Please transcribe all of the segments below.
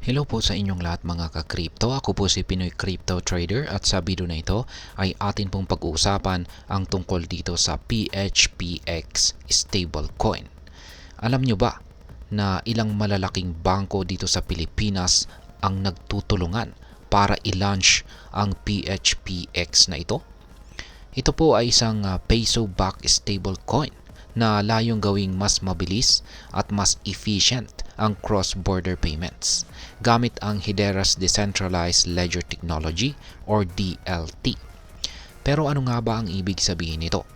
Hello po sa inyong lahat mga ka-crypto. Ako po si Pinoy Crypto Trader at sa video na ito ay atin pong pag-uusapan ang tungkol dito sa PHPX stablecoin. Alam nyo ba na ilang malalaking bangko dito sa Pilipinas ang nagtutulungan para i-launch ang PHPX na ito? Ito po ay isang peso-backed stablecoin na layong gawing mas mabilis at mas efficient ang cross-border payments gamit ang Hedera's Decentralized Ledger Technology or DLT. Pero ano nga ba ang ibig sabihin nito?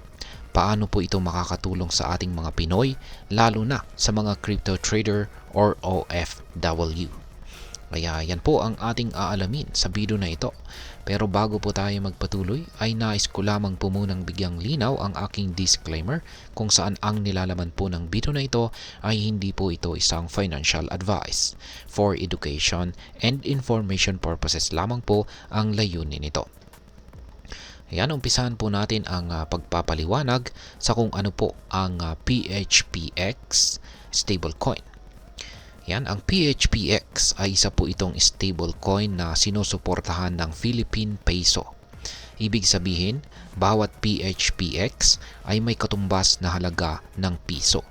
Paano po ito makakatulong sa ating mga Pinoy, lalo na sa mga crypto trader or OFW? Kaya yan po ang ating aalamin sa video na ito. Pero bago po tayo magpatuloy ay nais ko lamang po munang bigyang linaw ang aking disclaimer kung saan ang nilalaman po ng video na ito ay hindi po ito isang financial advice. For education and information purposes lamang po ang layunin nito. Ayan, umpisahan po natin ang pagpapaliwanag sa kung ano po ang PHPX stablecoin. Yan, ang PHPX ay isa po itong stablecoin na sinusuportahan ng Philippine Peso. Ibig sabihin, bawat PHPX ay may katumbas na halaga ng piso.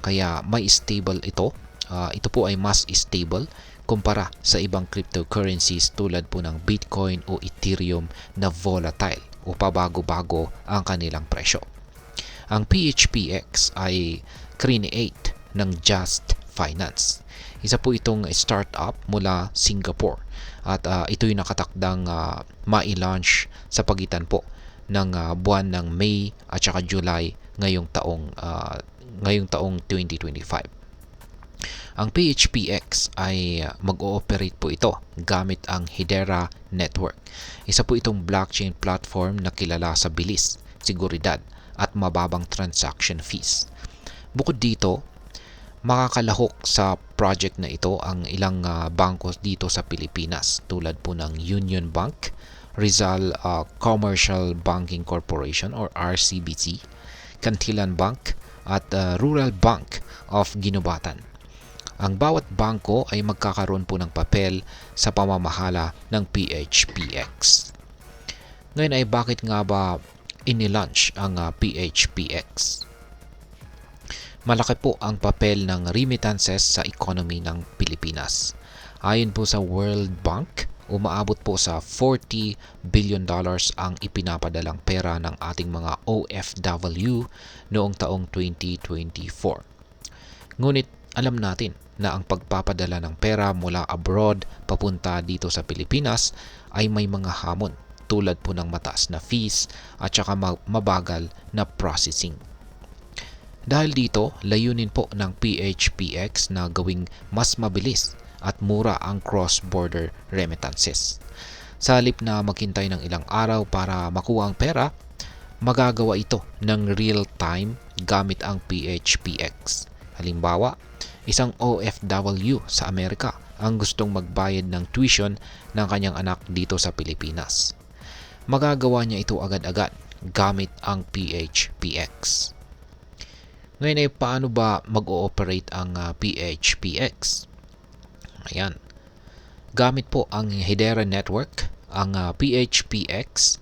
Kaya may stable ito. Ito po ay mas stable kumpara sa ibang cryptocurrencies tulad po ng Bitcoin o Ethereum na volatile o pabago-bago ang kanilang presyo. Ang PHPX ay create ng Just Finance. Isa po itong startup mula Singapore at ito'y nakatakdang ma-launch sa pagitan po ng buwan ng May at saka July ngayong taong 2025. Ang PHPX ay mag-ooperate po ito gamit ang Hedera Network. Isa po itong blockchain platform na kilala sa bilis, seguridad at mababang transaction fees. Bukod dito, makakalahok sa project na ito ang ilang bangko dito sa Pilipinas tulad po ng Union Bank, Rizal Commercial Banking Corporation or RCBC, Cantilan Bank at Rural Bank of Ginobatan. Ang bawat bangko ay magkakaroon po ng papel sa pamamahala ng PHPX. Ngayon ay bakit nga ba inilaunch ang PHPX? Malaki po ang papel ng remittances sa economy ng Pilipinas. Ayon po sa World Bank, umaabot po sa $40 billion ang ipinapadalang pera ng ating mga OFW noong taong 2024. Ngunit alam natin na ang pagpapadala ng pera mula abroad papunta dito sa Pilipinas ay may mga hamon tulad po ng mataas na fees at saka mabagal na processing. Dahil dito, layunin po ng PHPX na gawing mas mabilis at mura ang cross-border remittances. Sa halip na maghintay ng ilang araw para makuha ang pera, magagawa ito ng real-time gamit ang PHPX. Halimbawa, isang OFW sa Amerika ang gustong magbayad ng tuition ng kanyang anak dito sa Pilipinas. Magagawa niya ito agad-agad gamit ang PHPX. Ngayon ay paano ba mag-ooperate ang PHPX? Ayan. Gamit po ang Hedera Network, ang PHPX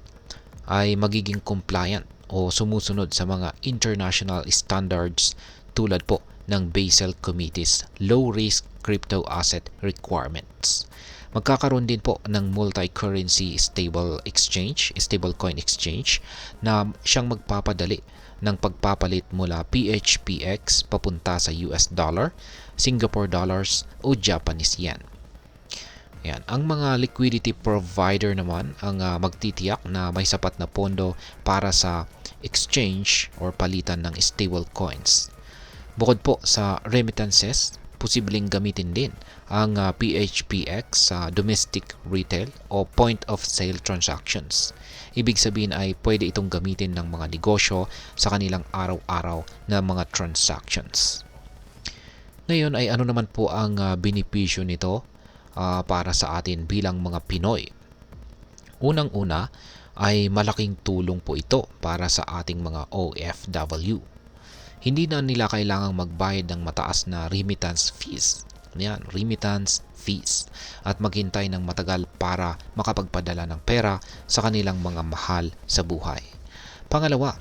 ay magiging compliant o sumusunod sa mga international standards tulad po ng Basel Committee's Low Risk Crypto Asset Requirements. Magkakaroon din po ng multi-currency stablecoin exchange na siyang magpapadali ng pagpapalit mula PHPX papunta sa US dollar, Singapore dollars o Japanese yen. Yan. Ang mga liquidity provider naman ang magtitiyak na may sapat na pondo para sa exchange or palitan ng stable coins. Bukod po sa remittances, posibleng gamitin din ang PHPX sa domestic retail o point of sale transactions. Ibig sabihin ay pwede itong gamitin ng mga negosyo sa kanilang araw-araw na mga transactions. Ngayon ay ano naman po ang benepisyo nito para sa atin bilang mga Pinoy? Unang-una ay malaking tulong po ito para sa ating mga OFW. Hindi na nila kailangang magbayad ng mataas na remittance fees yan, remittance fees, at maghintay ng matagal para makapagpadala ng pera sa kanilang mga mahal sa buhay. Pangalawa,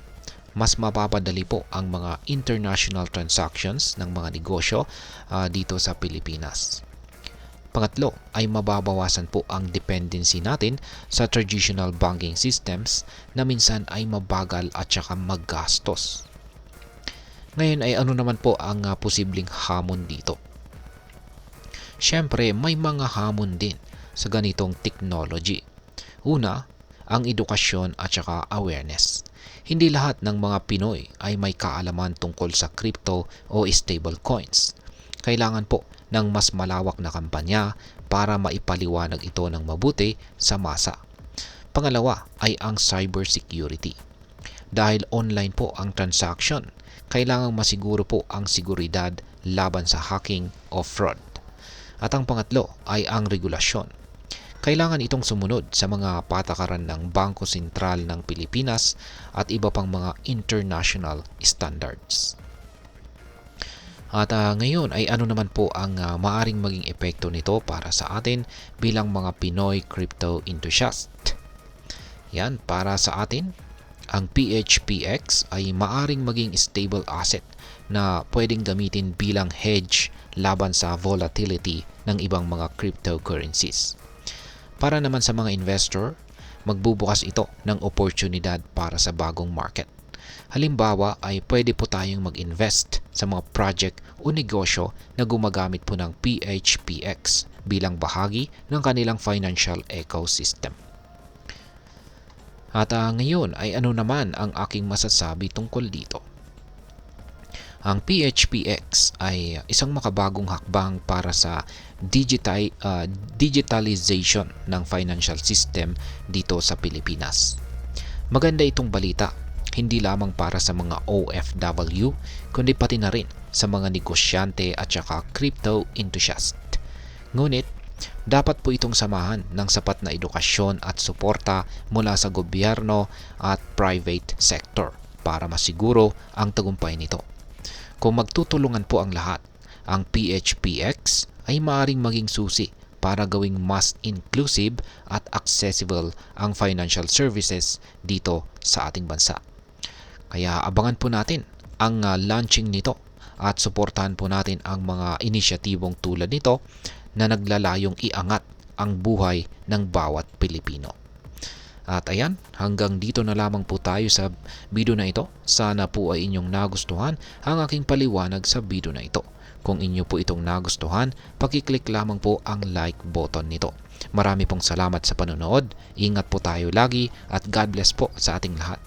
mas mapapadali po ang mga international transactions ng mga negosyo dito sa Pilipinas. Pangatlo ay mababawasan po ang dependency natin sa traditional banking systems na minsan ay mabagal at saka maggastos. Ngayon ay ano naman po ang posibleng hamon dito? Siyempre, may mga hamon din sa ganitong technology. Una, ang edukasyon at saka awareness. Hindi lahat ng mga Pinoy ay may kaalaman tungkol sa crypto o stable coins. Kailangan po ng mas malawak na kampanya para maipaliwanag ito ng mabuti sa masa. Pangalawa ay ang cybersecurity. Dahil online po ang transaction, kailangang masiguro po ang seguridad laban sa hacking o fraud. At ang pangatlo ay ang regulasyon. Kailangan itong sumunod sa mga patakaran ng Bangko Sentral ng Pilipinas at iba pang mga international standards. At ngayon ay ano naman po ang maaring maging epekto nito para sa atin bilang mga Pinoy crypto enthusiast. Yan, para sa atin, ang PHPX ay maaring maging stable asset na pwedeng gamitin bilang hedge laban sa volatility ng ibang mga cryptocurrencies. Para naman sa mga investor, magbubukas ito ng oportunidad para sa bagong market. Halimbawa ay pwede po tayong mag-invest sa mga project o negosyo na gumagamit po ng PHPX bilang bahagi ng kanilang financial ecosystem. At ngayon ay ano naman ang aking masasabi tungkol dito? Ang PHPX ay isang makabagong hakbang para sa digitalization ng financial system dito sa Pilipinas. Maganda itong balita, hindi lamang para sa mga OFW, kundi pati na rin sa mga negosyante at saka crypto enthusiast. Ngunit, dapat po itong samahan ng sapat na edukasyon at suporta mula sa gobyerno at private sector para masiguro ang tagumpay nito. Kung magtutulungan po ang lahat, ang PHPX ay maaaring maging susi para gawing mas inclusive at accessible ang financial services dito sa ating bansa. Kaya abangan po natin ang launching nito at suportahan po natin ang mga inisyatibong tulad nito na naglalayong iangat ang buhay ng bawat Pilipino. At ayan, hanggang dito na lamang po tayo sa video na ito. Sana po ay inyong nagustuhan ang aking paliwanag sa video na ito. Kung inyo po itong nagustuhan, pakiclick lamang po ang like button nito. Marami pong salamat sa panonood. Ingat po tayo lagi at God bless po sa ating lahat.